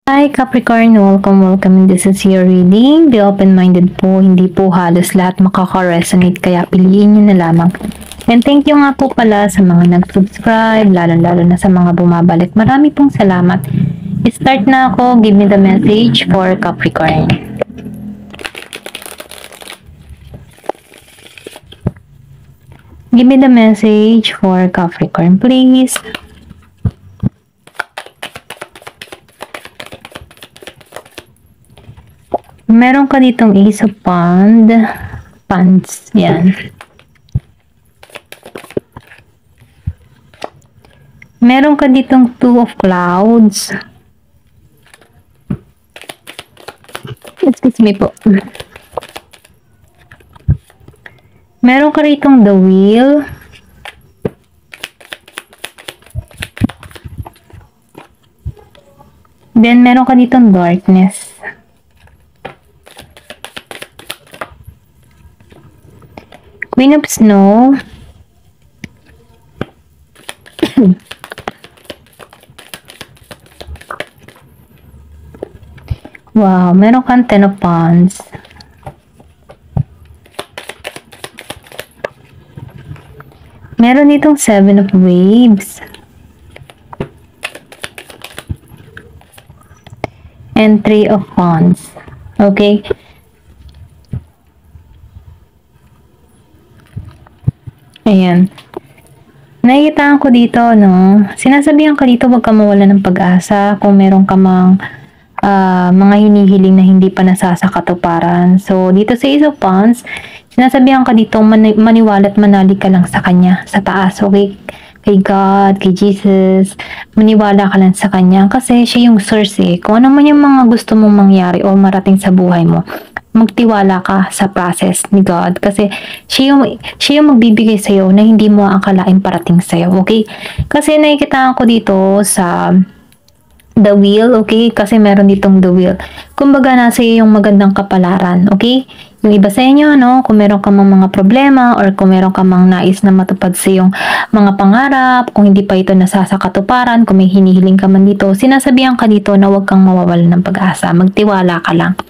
Hi Capricorn, welcome. This is your reading. Be open-minded po, hindi po halos lahat makaka-resonate kaya piliin nyo na lamang. And thank you nga po pala sa mga nag-subscribe, lalo na sa mga bumabalik. Marami pong salamat. Start na ako, give me the message for Capricorn. Give me the message for Capricorn, please. Meron ka ditong Ace of Wands. Yan. Meron ka ditong Two of Clouds. Excuse me po. Meron ka ditong The Wheel. Then, meron ka ditong Darkness. Queen of Snow. Wow, meron kang Ten of Wands. Meron ditong Seven of Waves. And Three of Wands. Okay? Ayan. Nakikita ko dito, no? Sinasabihan ka dito, huwag ka mawala ng pag-asa kung meron ka mga hinihiling na hindi pa nasasakatuparan. So, dito sa Ace of Wands, sinasabihan ka dito, maniwala at manali ka lang sa Kanya, sa taas, okay? Kay God, kay Jesus, maniwala ka lang sa Kanya kasi siya yung source eh. Kung ano man yung mga gusto mong mangyari o marating sa buhay mo, magtiwala ka sa process ni God kasi siya yung magbibigay sa'yo na hindi mo akalain parating sa'yo, okay? Kasi nakikita ko dito sa The Wheel, okay? Kasi meron ditong The Wheel. Kumbaga, nasa iyo yung magandang kapalaran, okay? Yung iba sa inyo, no? Kung meron ka mga problema or kung meron ka nais na matupad sa iyong mga pangarap, kung hindi pa ito nasasakatuparan, kung may hinihiling ka man dito, sinasabihan ka dito na huwag kang mawawalan ng pag-asa. Magtiwala ka lang.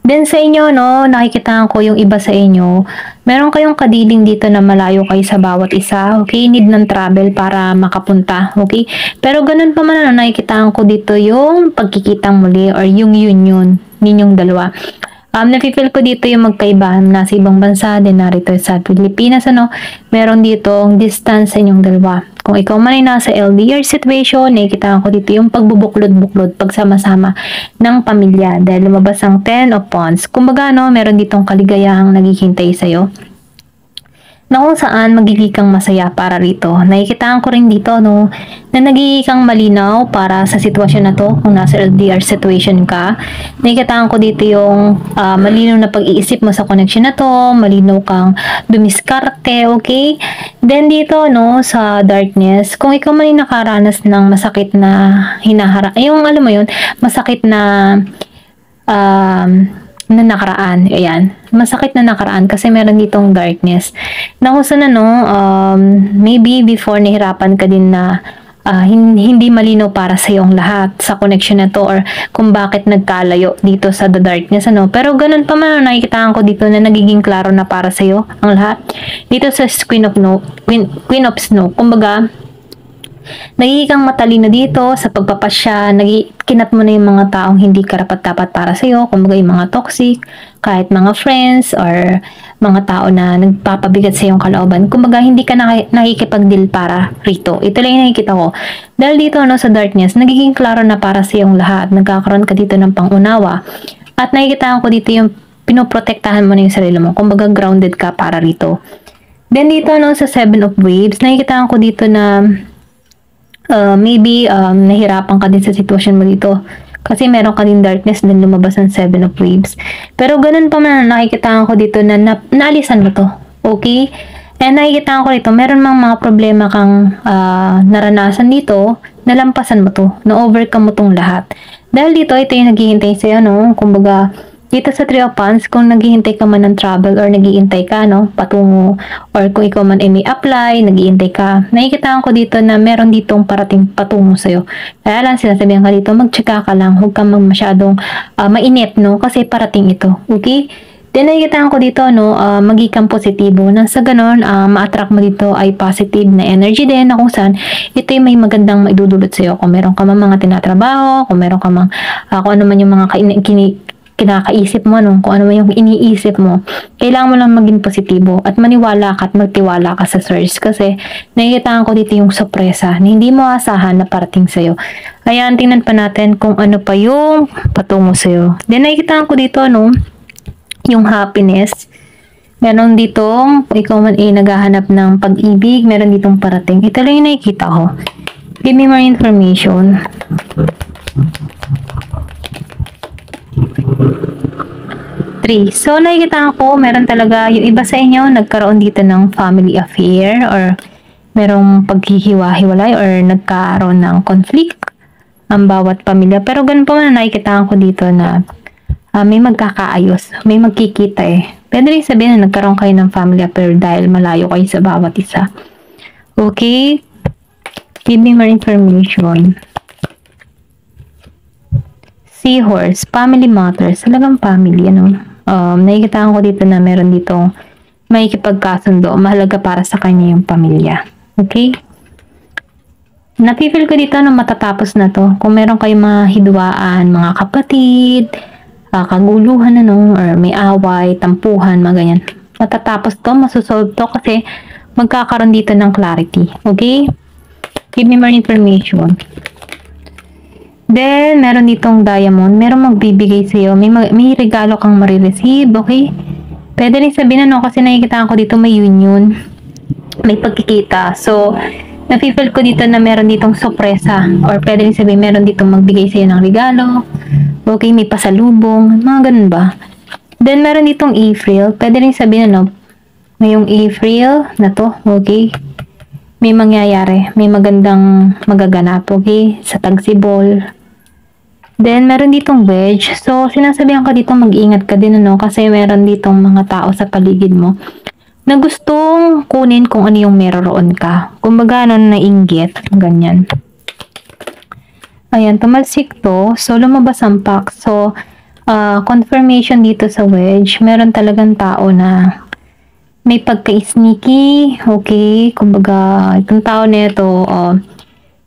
Then sa inyo, no, nakikita ko yung iba sa inyo, meron kayong kadiling dito na malayo kayo sa bawat isa, okay? Need ng travel para makapunta, okay? Pero ganun pa man, nakikita ko dito yung pagkikitang muli or yung union ninyong dalawa. Nafe-feel ko dito yung magkaibahan na sa ibang bansa, din narito sa Pilipinas, ano, meron dito ang distance sa inyong dalawa. Kung ikaw man ay nasa LDR situation, nakikita ko dito yung pagbubuklod-buklod, pagsama-sama ng pamilya dahil lumabas ang Ten of Wands. Kumbaga, no, meron ditong kaligayahang naghihintay sa'yo na kung saan magiging kang masaya para rito. Nakikita ko rin dito, no, na nagiging kang malinaw para sa sitwasyon na to kung nasa LDR situation ka. Nakikita ko dito yung malinaw na pag-iisip mo sa connection na to, malinaw kang dumiskarte, okay? Then dito, no, sa darkness, kung ikaw man ay nakaranas ng masakit na yung alam mo yun, masakit na nakaraan, ayan, masakit na nakaraan kasi meron ditong darkness na kung saan maybe before nahirapan ka din na hindi malinaw para sa iyong lahat sa connection na to or kung bakit nagkalayo dito sa the darkness, ano. Pero ganun pa man, nakikita ko dito na nagiging klaro na para sa iyo ang lahat dito sa Queen of Snow. Kumbaga, nagiging kang matalino dito sa pagpapasya, kinat mo na yung mga taong hindi karapat-dapat para sa'yo, kumbaga yung mga toxic, kahit mga friends or mga tao na nagpapabigat sa iyong kalooban. Kumbaga, hindi ka nakikipag-deal para rito. Ito lang yung nakikita ko. Dahil dito, no, sa darkness, nagiging klaro na para sa iyong lahat. Nagkakaroon ka dito ng pangunawa. At nakikita ko dito yung pinoprotektahan mo na yung sarili mo. Kumbaga, grounded ka para rito. Then dito, no, sa Seven of Waves, nakikita ko dito na maybe nahirapan ka din sa sitwasyon mo dito kasi meron ka din darkness din lumabas ng Seven of Waves. Pero ganun pa man, nakikita ko dito na naalisan mo to, okay? And nakikita ko dito meron mga problema kang naranasan dito, nalampasan mo to, na-overcome mo tong lahat. Dahil dito, ito yung naghihintay sa'yo, no? Kumbaga, Dito sa Three of Wands, kung naghihintay ka man ng travel or naghihintay ka, no, patungo, or kung ikaw man ay may apply, naghihintay ka, nakikitaan ko dito na meron ditong parating patungo sa'yo. Kaya lang, sinasabihan ka dito, mag-tsaka ka lang, huwag kang masyadong mainip, no, kasi parating ito, okay? Then, nakikitaan ko dito, no, magiging positibo. Nang sa ganon, ma-attract mo dito ay positive na energy din na kung saan ito ay may magandang maidudulot sa'yo. Kung meron ka mang mga tinatrabaho, kung meron ka mang, kung ano man yung mga kinakaisip mo, no, kung ano man yung iniisip mo, kailangan mo lang maging positibo at maniwala ka at magtiwala ka sa source kasi nakikitaan ko dito yung sorpresa na hindi mo asahan na parating sa'yo. Ayan, tingnan pa natin kung ano pa yung patungo sa'yo. Then, nakikitaan ko dito, no, yung happiness. Meron ditong, ikaw man ay naghahanap ng pag-ibig, meron ditong parating. Ito lang yung nakikita ko. Give me more information. Three. So, nakikita ko, meron talaga, yung iba sa inyo, nagkaroon dito ng family affair or merong paghihiwa-hiwalay or nagkaroon ng conflict ang bawat pamilya. Pero ganun pa man, nakikita ko dito na may magkakaayos, may magkikita eh. Pwede rin sabihin na nagkaroon kayo ng family affair dahil malayo kayo sa bawat isa. Okay? Give me more information. Seahorse, family matters. Talagang family, ano? Nakikita ko dito na meron ditong may kipagkasundo. Mahalaga para sa kanya yung pamilya. Okay? Napifeel ko dito na matatapos na to. Kung meron kayong mga hidwaan, mga kapatid, kaguluhan, ano, or may away, tampuhan, mga ganyan. Matatapos to, masusolve to kasi magkakaroon dito ng clarity. Okay? Give me more information. Then, meron ditong diamond. Meron magbibigay sa'yo. May regalo kang marireceive. Okay? Pwede rin sabihin, ano, kasi nakikita ko dito may union. May pagkikita. So, napipil ko dito na meron ditong sorpresa. Or pwede rin sabihin, meron ditong magbigay sa'yo ng regalo. Okay, may pasalubong, mga ganun ba? Then, meron ditong April. Pwede rin sabihin, ano, ngayong April na to, okay? May mangyayari. May magandang magaganap, okay? Sa tagsibol. Then, meron ditong wedge. So, sinasabihan ka dito, mag-ingat ka din, ano? Kasi meron ditong mga tao sa paligid mo na gustong kunin kung ano yung meron ka. Kumbaga, ano, nainggit. Ganyan. Ayan, tumalsik to. So, lumabas ang pack. So, confirmation dito sa wedge. Meron talagang tao na may pagka-sneaky. Okay? Kumbaga, itong tao na ito,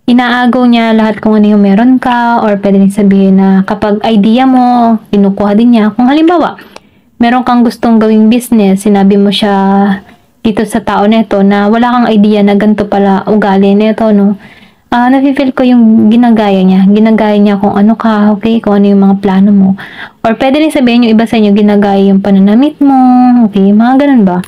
inaagaw niya lahat kung ano yung meron ka. Or pwede rin sabihin na kapag idea mo, pinukuha din niya. Kung halimbawa, meron kang gustong gawing business, sinabi mo siya dito sa tao na ito na wala kang idea na ganito pala ugali na ito, no? Nafe-feel ko yung ginagaya niya. Ginagaya niya kung ano ka, okay? Kung ano yung mga plano mo. Or pwede rin sabihin yung iba sa inyo, ginagaya yung pananamit mo, okay? Mga ganun ba?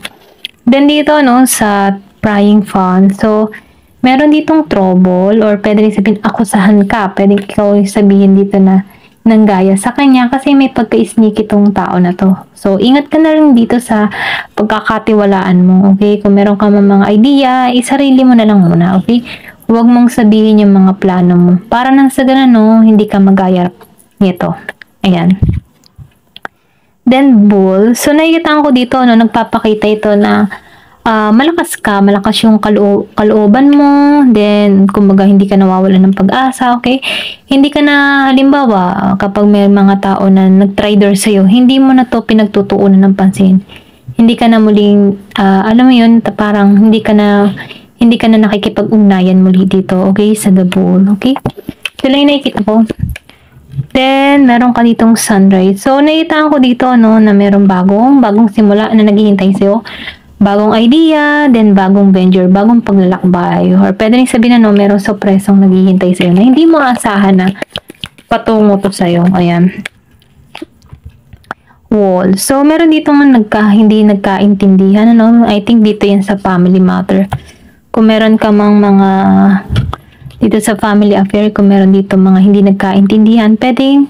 Then dito, no, sa prying fan. So, meron ditong trouble or pwede rin sabihin, akusahan ka. Pwede ikaw sabihin dito na nanggaya sa kanya kasi may pagka-sneaky itong tao na to. So, ingat ka na rin dito sa pagkakatiwalaan mo, okay? Kung meron ka mga idea, isarili mo na lang muna, okay? Huwag mong sabihin yung mga plano mo. Para nang sa ganun, no, hindi ka magaya nito. Ayan. Then, bull. So, nakikita ko dito, no, nagpapakita ito na malakas ka, malakas yung kalooban mo, then, kumbaga, hindi ka nawawalan ng pag-asa, okay? Hindi ka na, halimbawa, kapag may mga tao na nag-trader sa'yo, hindi mo na to pinagtutuunan ng pansin. Hindi ka na muling, alam mo yun, parang hindi ka na nakikipag-ugnayan muli dito, okay? Sa the bull, okay? Ito lang yung nakikita ko. Then, meron ka ditong sunrise. So, nakita ko dito, no, na merong bagong simula na naghihintay sa'yo. Bagong idea, then bagong venture, bagong paglalakbay. Or pwede rin sabihin na, no, merong sorpresang naghihintay sa'yo na hindi mo asahan na patungo to sa'yo. Ayan. Wall. So, meron dito hindi nagkaintindihan, ano? I think dito yan sa family matter. Kung meron ka mga dito sa family affair, kung meron dito mga hindi nagkaintindihan, pwedeng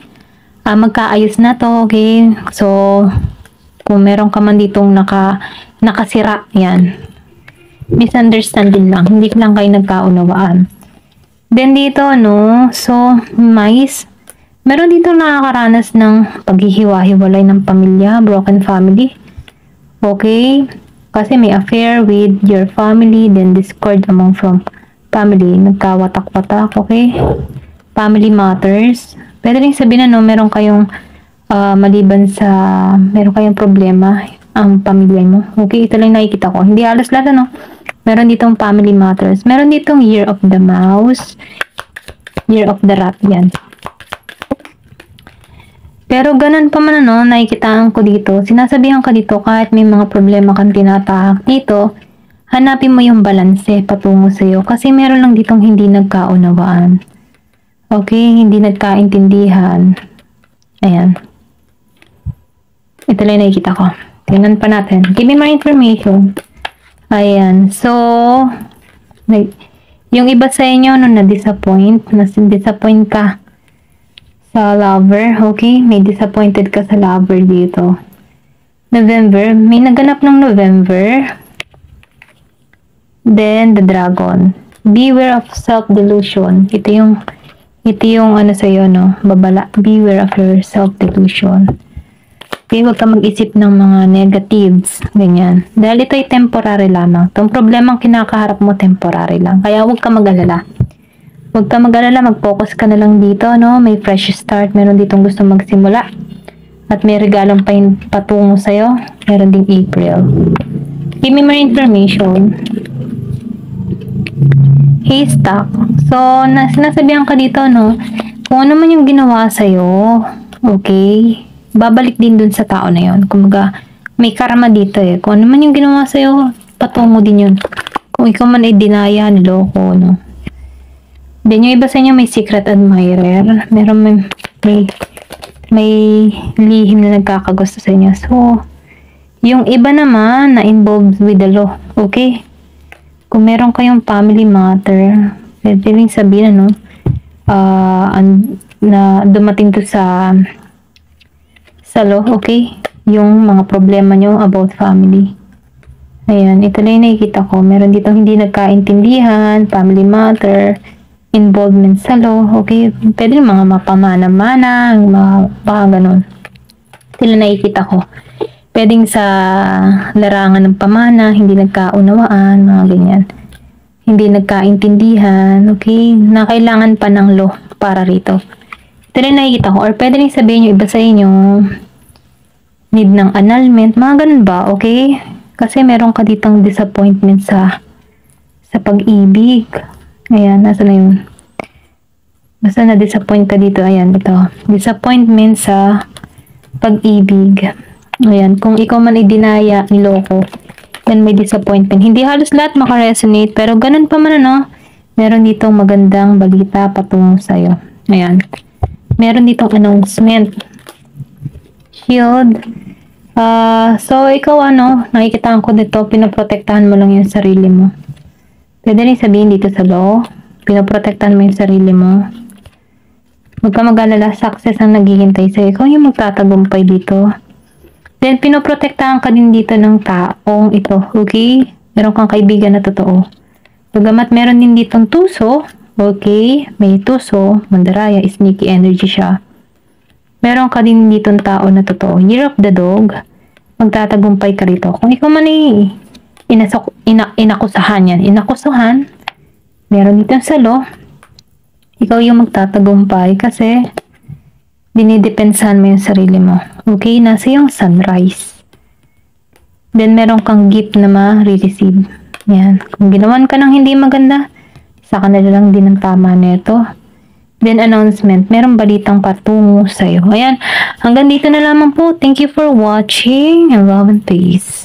magkaayos na to, okay? So, kung meron ka man ditong nakasira, yan. Misunderstanding lang, hindi lang kayo nagkaunawaan. Then dito, no, so, Meron dito nakakaranas ng paghihiwa-hiwalay ng pamilya, broken family. Okay? Kasi may affair with your family, then discord among from family. Nagkawatak-watak, okay? Family matters. Pwede rin sabihin na, no, meron kayong maliban sa, meron kayong problema ang pamilya mo. Okay? Ito lang nakikita ko. Hindi halos lahat, no? Meron ditong family matters. Meron ditong year of the mouse, year of the rat, yan. Pero ganun pa man, ano, nakikitaan ko dito, sinasabihan ka dito kahit may mga problema kang tinatahak dito, hanapin mo yung balanse patungo sa'yo kasi meron lang ditong hindi nagkaunawaan. Okay, hindi nagkaintindihan. Ayan. Ito lang nakikita ko. Tingnan pa natin. Give me more information. Ayan. So, yung iba sa inyo, no, na-disappoint ka sa lover, okay? May disappointed ka sa lover dito. November, may naganap ng November. Then, the dragon. Beware of self-delusion. Ito yung ano sa'yo, no? Babala. Beware of your self-delusion. Okay, huwag ka mag-isip ng mga negatives. Ganyan. Dahil ito ay temporary lamang. Itong problemang kinakaharap mo, temporary lang. Kaya huwag ka mag-alala. Huwag ka mag-alala, mag-focus ka na lang dito, no? May fresh start, meron ditong gusto magsimula. At may regalong patungo sa'yo. Meron ding April. Give me more information. Haystack. So, sinasabihan ka dito, no? Kung ano man yung ginawa sa'yo, okay, babalik din dun sa tao na yun. Kumaga, may karma dito eh. Kung ano man yung ginawa sa'yo, patungo din yun. Kung ikaw man ay dinaya, niloko, no? Then, yung iba sa inyo may secret admirer. Meron may lihim na nagkakagusto sa inyo. So, yung iba naman na involved with the law. Okay? Kung meron kayong family matter, pwede rin sabihin, ano, na dumating to sa law. Okay? Yung mga problema nyo about family. Ayan. Ito lang yung nakikita ko. Meron dito hindi nagkaintindihan, family matter, involvement sa law, okay? Pwede mga mapamana-mana, baka ganun. Sila nakikita ko. Pwedeng sa larangan ng pamana, hindi nagkaunawaan, mga ganyan. Hindi nagkaintindihan, okay? Na kailangan pa ng law para rito. Ito rin nakikita ko. Or pwede rin sabihin yung iba sa inyo, need ng annulment, mga ganun ba, okay? Kasi meron ka ditong disappointment sa pag-ibig. Ayan, nasa na yun? Basta na-disappoint ka dito. Ayan, ito. Disappointment sa pag-ibig. Ayan, kung ikaw man idinaya, niloko, then may disappointment. Hindi halos lahat makaresonate, pero ganun pa man, ano, meron ditong magandang balita patungo sa'yo. Ayan. Meron ditong announcement. Shield. So, ikaw, ano, nakikitaan ko dito, pinaprotektahan mo lang yung sarili mo. Pwede rin sabihin dito sa law, pinoprotektahan mo yung sarili mo. Huwag ka mag-alala, success ang naghihintay sa'yo. Ikaw yung magtatagumpay dito. Then, pinoprotektahan ka din dito ng taong ito, okay? Meron kang kaibigan na totoo. Bagamat meron din ditong tuso, okay? May tuso, mandaraya, sneaky energy siya. Meron ka din ditong tao na totoo. Year of the dog, magtatagumpay ka rito. Kung ikaw man ay inakusahan yan. Inakusahan, meron dito sa law, ikaw yung magtatagumpay kasi dinidepensahan mo yung sarili mo. Okay, nasa yung sunrise. Then, meron kang gift na ma-receive. Yan. Kung ginawan ka ng hindi maganda, sa kanila lang din ang tama nito. Then, announcement. Merong balitang patungo sa'yo. Ayan. Hanggang dito na lamang po. Thank you for watching and love and peace.